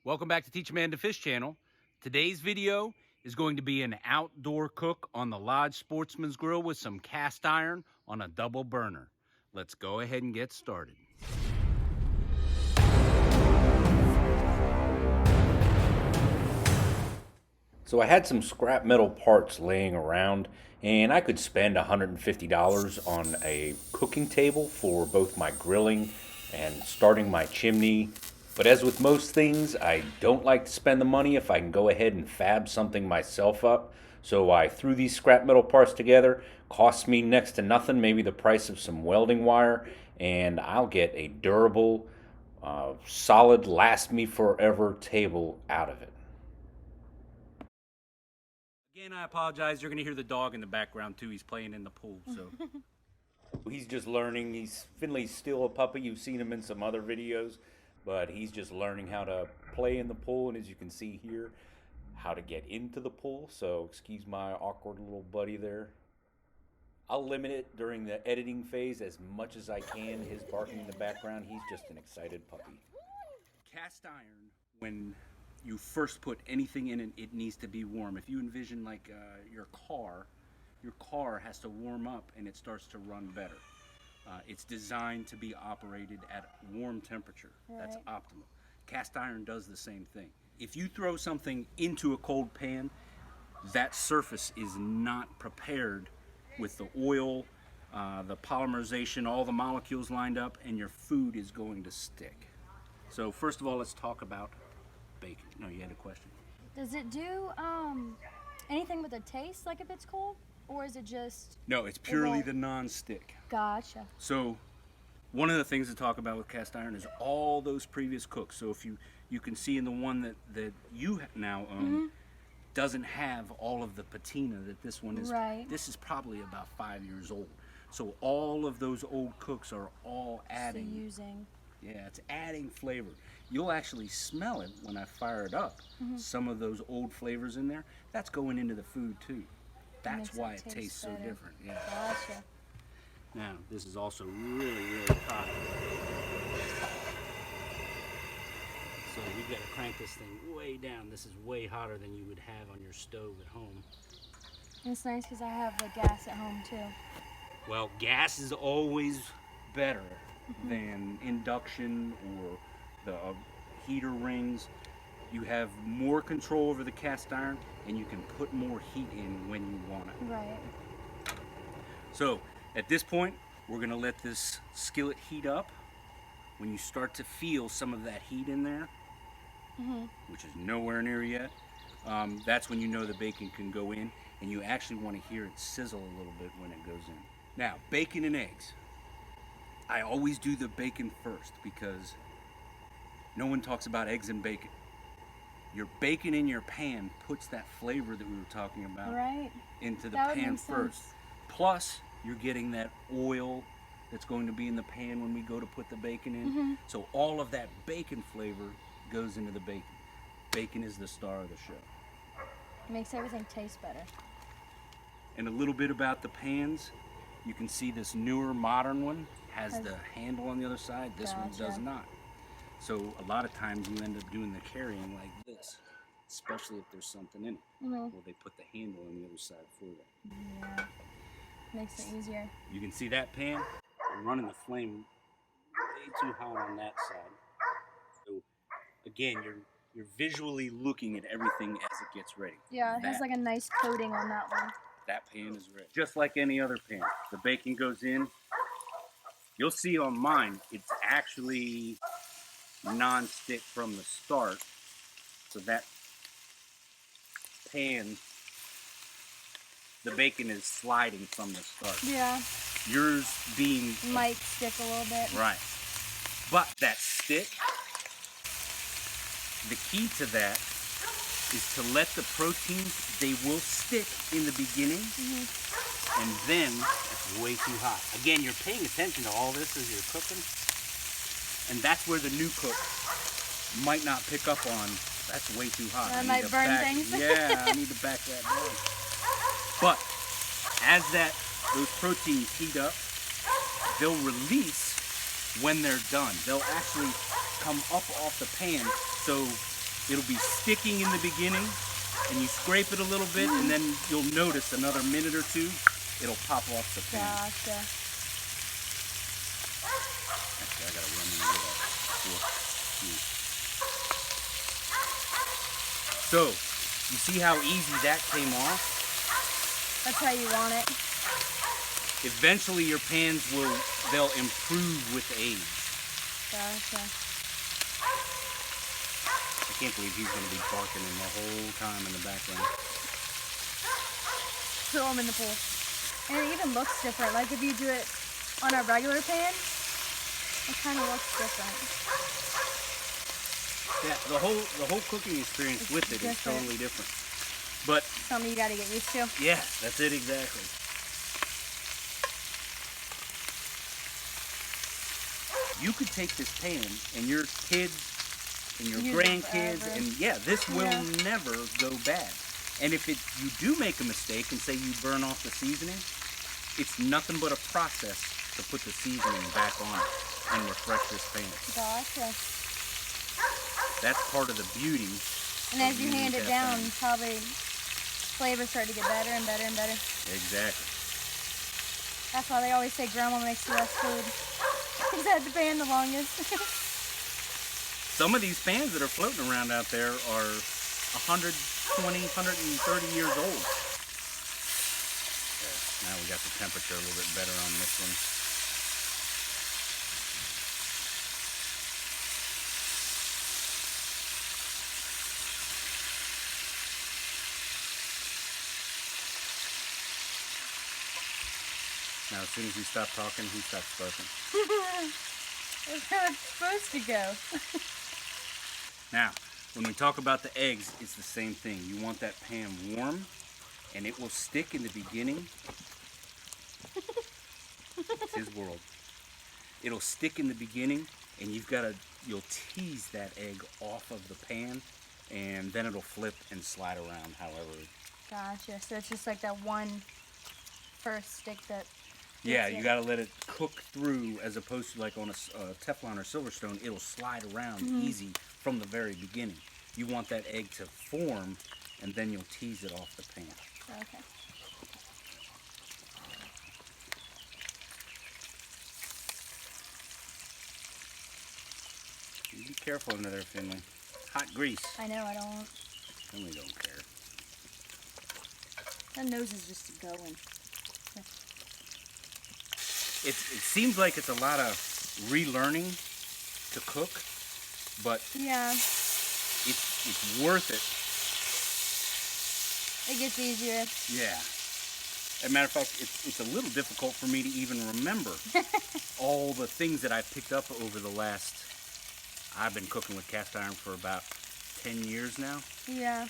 Welcome back to Teach a Man to Fish channel. Today's video is going to be an outdoor cook on the Lodge Sportsman's Grill with some cast iron on a double burner. Let's go ahead and get started. So I had some scrap metal parts laying around, and I could spend $150 on a cooking table for both my grilling and starting my chimney. But as with most things, I don't like to spend the money if I can go ahead and fab something myself up. So I threw these scrap metal parts together. Cost me next to nothing, maybe the price of some welding wire, and I'll get a durable, solid, last me forever table out of it. Again, I apologize. You're going to hear the dog in the background too. He's playing in the pool. So He's just learning. Finley's still a puppy. You've seen him in some other videos, but he's just learning how to play in the pool, and as you can see here, how to get into the pool. So excuse my awkward little buddy there. I'll limit it during the editing phase as much as I can. His barking in the background, he's just an excited puppy. cast iron, when you first put anything in it, it needs to be warm. If you envision like your car has to warm up and it starts to run better. It's designed to be operated at warm temperature. Right. That's optimal. Cast iron does the same thing. If you throw something into a cold pan, that surface is not prepared with the oil, the polymerization, all the molecules lined up, and your food is going to stick. So first of all, let's talk about bacon. No, you had a question. Does it do anything with a taste, like if it's cold? Or is it just... No, it's purely the non-stick. Gotcha. So one of the things to talk about with cast iron is all those previous cooks. So if you can see in the one that you now own, doesn't have all of the patina that this one is. Right. This is probably about 5 years old. So all of those old cooks are all adding. So using. Yeah, it's adding flavor. You'll actually smell it when I fire it up. Some of those old flavors in there, that's going into the food too. That's why it tastes so different. Yeah. Gotcha. Now, this is also really, really hot. So we've got to crank this thing way down. This is way hotter than you would have on your stove at home. It's nice because I have the gas at home too. Well, gas is always better than induction or the heater rings. You have more control over the cast iron, and you can put more heat in when you want it. Right. So at this point, we're going to let this skillet heat up. When you start to feel some of that heat in there, which is nowhere near yet, that's when you know the bacon can go in, and you actually want to hear it sizzle a little bit when it goes in. Now, bacon and eggs. I always do the bacon first because no one talks about eggs and bacon. Your bacon in your pan puts that flavor that we were talking about into the pan first. Plus, you're getting that oil that's going to be in the pan when we go to put the bacon in. So all of that bacon flavor goes into the bacon. Bacon is the star of the show. It makes everything taste better. And a little bit about the pans. You can see this newer modern one has the handle on the other side. This one does not. So a lot of times you end up doing the carrying like this, especially if there's something in it. Well, they put the handle on the other side for that. Yeah, makes it easier. You can see that pan. I'm running the flame way too hot on that side. So again, you're visually looking at everything as it gets ready. Yeah, it has like a nice coating on that one. That pan is ready. Just like any other pan. The bacon goes in. You'll see on mine, it's actually non-stick from the start. So that pan, the bacon is sliding from the start. Yeah. Yours being... might stick a little bit. Right. But that stick, the key to that is to let the proteins, they will stick in the beginning, and then it's way too hot. Again, you're paying attention to all this as you're cooking, and that's where the new cook might not pick up on, that's way too hot. I might burn things. Yeah, I need to back that down. But as those proteins heat up, they'll release when they're done. They'll actually come up off the pan. So it'll be sticking in the beginning, and you scrape it a little bit, and then you'll notice another minute or two, it'll pop off the pan. Gotcha. Actually, I gotta run in and get a fork. So, you see how easy that came off? That's how you want it. Eventually your pans they'll improve with age. Gotcha. I can't believe he's gonna be barking in the whole time in the background. Throw them in the pool. And it even looks different. Like if you do it on a regular pan, it kind of looks different. Yeah, the whole cooking experience It's with it is different. totally different. But Something you got to get used to. yeah, that's it exactly. You could take this pan and your kids and your Use it grandkids, forever. and yeah, this will Yeah. never go bad. And if you do make a mistake and say you burn off the seasoning, it's nothing but a process to put the seasoning back on it and refresh this pan. Gotcha. That's part of the beauty. And as you using hand it cast down, iron. probably flavors start to get better and better and better. Exactly. That's why they always say grandma makes the best food. He's had the pan the longest. Some of these pans that are floating around out there are 120, 130 years old. Yeah, now we got the temperature a little bit better on this one. Now, as soon as we stop talking, he stops barking. That's how it's supposed to go. Now, when we talk about the eggs, it's the same thing. You want that pan warm, and it will stick in the beginning. It's his world. It'll stick in the beginning, and you'll tease that egg off of the pan, and then it'll flip and slide around however. Gotcha. So it's just like that one first stick that. Yeah, gets you it. gotta let it cook through, as opposed to like on a Teflon or Silverstone, it'll slide around easy from the very beginning. You want that egg to form, and then you'll tease it off the pan. Okay. You be careful under there, Finley. Hot grease. I know, I don't. Finley don't care. That nose is just going. It seems like it's a lot of relearning to cook, but Yeah, it's worth it. it gets easier. Yeah. As a matter of fact, it's a little difficult for me to even remember all the things that I picked up over the last. I've been cooking with cast iron for about 10 years now. Yeah.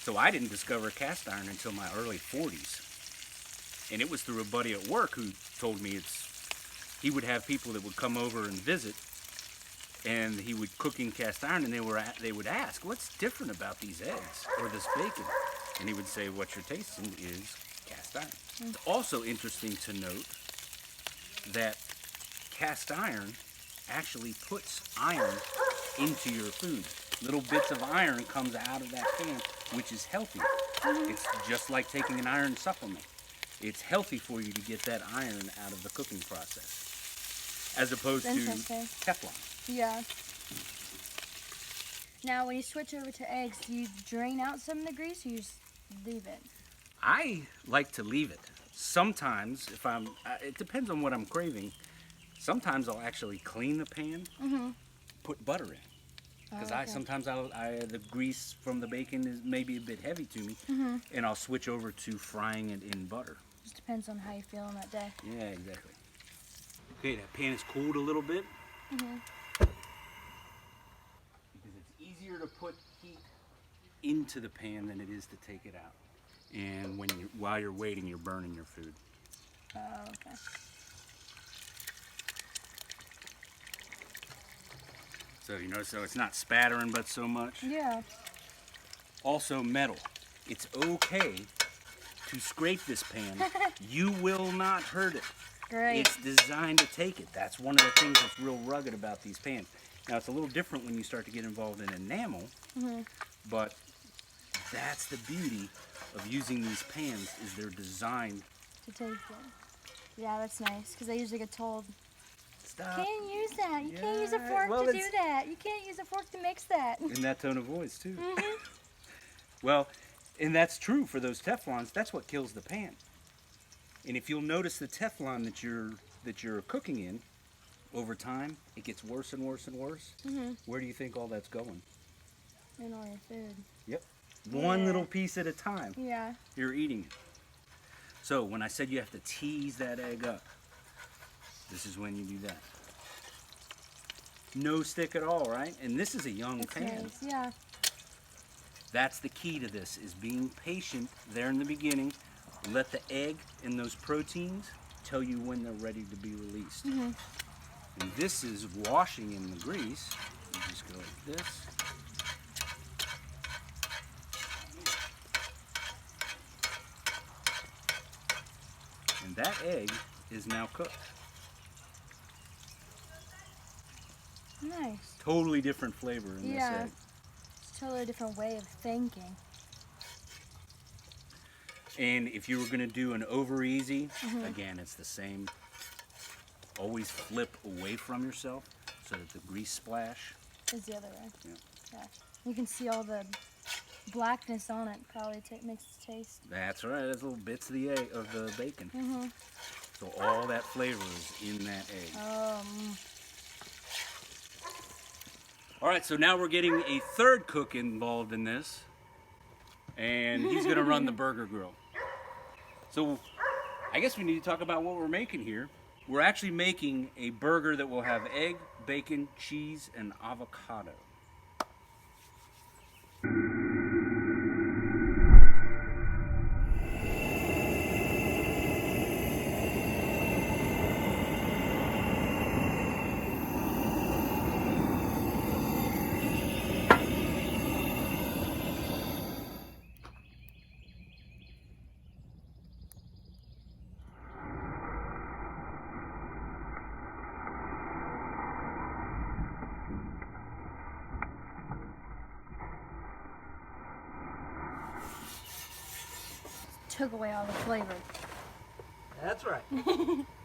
So I didn't discover cast iron until my early 40s. And it was through a buddy at work who told me he would have people that would come over and visit, and he would cook in cast iron, and they would ask, what's different about these eggs or this bacon? And he would say, what you're tasting is cast iron. It's also interesting to note that cast iron actually puts iron into your food. Little bits of iron comes out of that pan, which is healthy. It's just like taking an iron supplement. It's healthy for you to get that iron out of the cooking process, as opposed to Interesting. Teflon. Yeah. Now, when you switch over to eggs, do you drain out some of the grease or you just leave it? I like to leave it. Sometimes, it depends on what I'm craving. Sometimes I'll actually clean the pan, put butter in. Because Okay. sometimes the grease from the bacon is maybe a bit heavy to me, and I'll switch over to frying it in butter. Just depends on how you feel on that day. Yeah, exactly. Okay, that pan is cooled a little bit. Because it's easier to put heat into the pan than it is to take it out. And while you're waiting, you're burning your food. Oh, okay. So so it's not spattering but so much. Yeah. Also metal. It's okay to scrape this pan. You will not hurt it. Great. It's designed to take it. That's one of the things that's real rugged about these pans. Now it's a little different when you start to get involved in enamel, but that's the beauty of using these pans is they're designed To taste it. Yeah, that's nice because I usually get told, stop. can't use that. You can't use a Yeah, fork well, to do it's- that. You can't use a fork to mix that. In that tone of voice too. Well, and that's true for those Teflons. That's what kills the pan. And if you'll notice the Teflon that you're cooking in, over time it gets worse and worse and worse. Where do you think all that's going? In all your food. Yep. One Yeah. little piece at a time. Yeah. You're eating it. So when I said you have to tease that egg up, this is when you do that. No stick at all, right? And this is a young It's pan. nice. Yeah. That's the key to this, is being patient there in the beginning. Let the egg and those proteins tell you when they're ready to be released. And this is washing in the grease. You just go like this. And that egg is now cooked. Nice. Totally different flavor in this Yeah. egg. It's a totally different way of thinking. And if you were going to do an over easy, again, it's the same. Always flip away from yourself so that the grease splash. Is the other way. Yeah. Yeah. You can see all the blackness on it. Probably makes it taste. That's right. That's little bits of the egg of the bacon. So all that flavor is in that egg. All right. So now we're getting a third cook involved in this, and he's going to run the burger grill. So I guess we need to talk about what we're making here. We're actually making a burger that will have egg, bacon, cheese, and avocado. Took away all the flavor. That's right.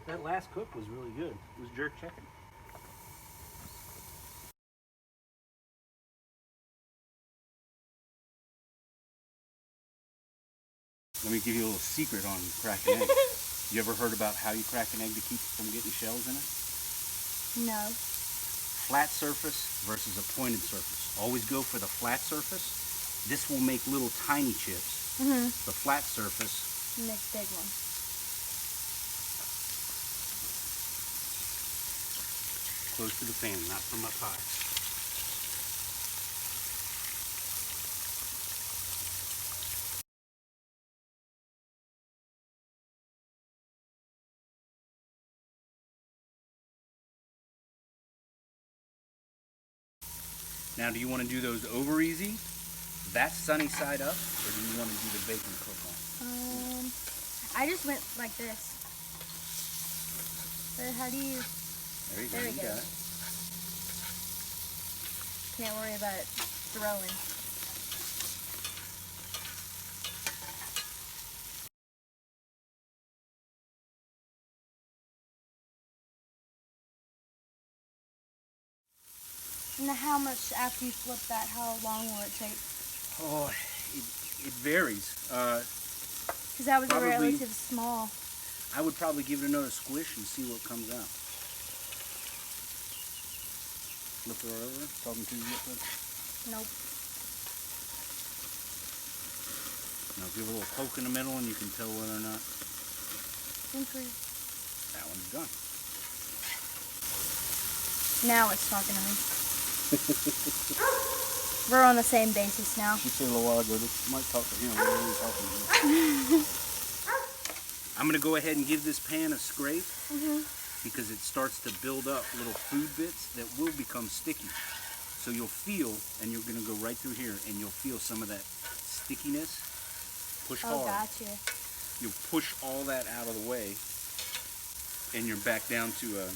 That last cook was really good. It was jerk chicken. Let me give you a little secret on cracking eggs. You ever heard about how you crack an egg to keep it from getting shells in it? No. Flat surface versus a pointed surface. Always go for the flat surface. This will make little tiny chips. The flat surface Make big one. close to the pan, not from up high. Now, do you want to do those over easy? That sunny side up, or do you want to do the bacon cook on? I just went like this. But how do you? There you go. There we You go. got it. Can't worry about it throwing. And how much after you flip that? How long will it take? Oh, it varies. Because that was Probably- a relative small. I would probably give it another squish and see what comes out. Flip her over. Talking to you real quick. Nope. Now give it a little poke in the middle and you can tell whether or not Increase. that one's done. Now it's talking to me. We're on the same basis now. She said a little while ago that you might talk to him. What are you talking to him? I'm going to go ahead and give this pan a scrape because it starts to build up little food bits that will become sticky. So you'll feel, and you're going to go right through here, and you'll feel some of that stickiness. Push Oh, hard. gotcha. You'll push all that out of the way, and you're back down to a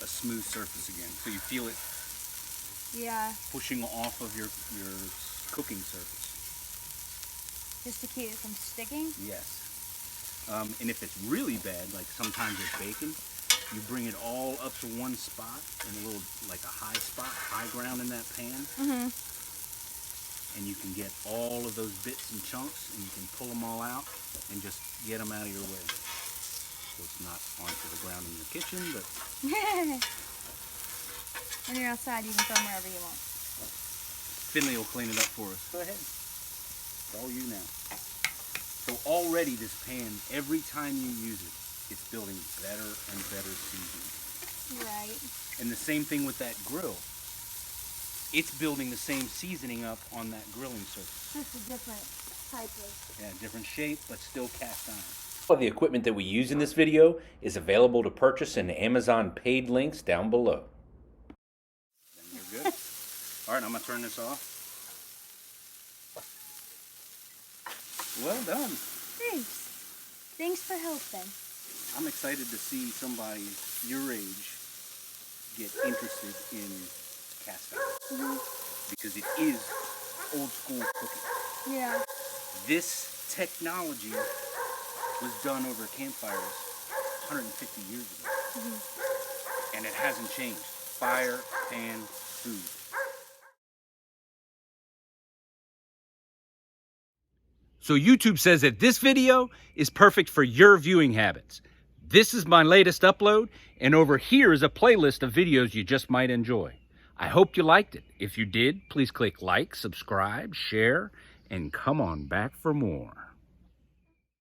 smooth surface again. So you feel it Yeah. pushing off of your cooking surface. Just to keep it from sticking? Yes. And if it's really bad, like sometimes with bacon, you bring it all up to one spot in a little, like a high spot, high ground in that pan. Mm-hmm. And you can get all of those bits and chunks, and you can pull them all out and just get them out of your way. So it's not onto the ground in your kitchen, but when you're outside, you can throw them wherever you want. Finley will clean it up for us. Go ahead. It's all you now. So already this pan, every time you use it, it's building better and better seasoning. Right. And the same thing with that grill. It's building the same seasoning up on that grilling surface. Just a different type of... Yeah, different shape, but still cast iron. All of the equipment that we use in this video is available to purchase in the Amazon paid links down below. Then you're good. All right, I'm going to turn this off. Well done. Thanks. Thanks for helping. I'm excited to see somebody your age get interested in cast iron. Because it is old school cooking. Yeah. This technology was done over campfires 150 years ago. And it hasn't changed. Fire, pan, food. So YouTube says that this video is perfect for your viewing habits. This is my latest upload, and over here is a playlist of videos you just might enjoy. I hope you liked it. If you did, please click like, subscribe, share, and come on back for more.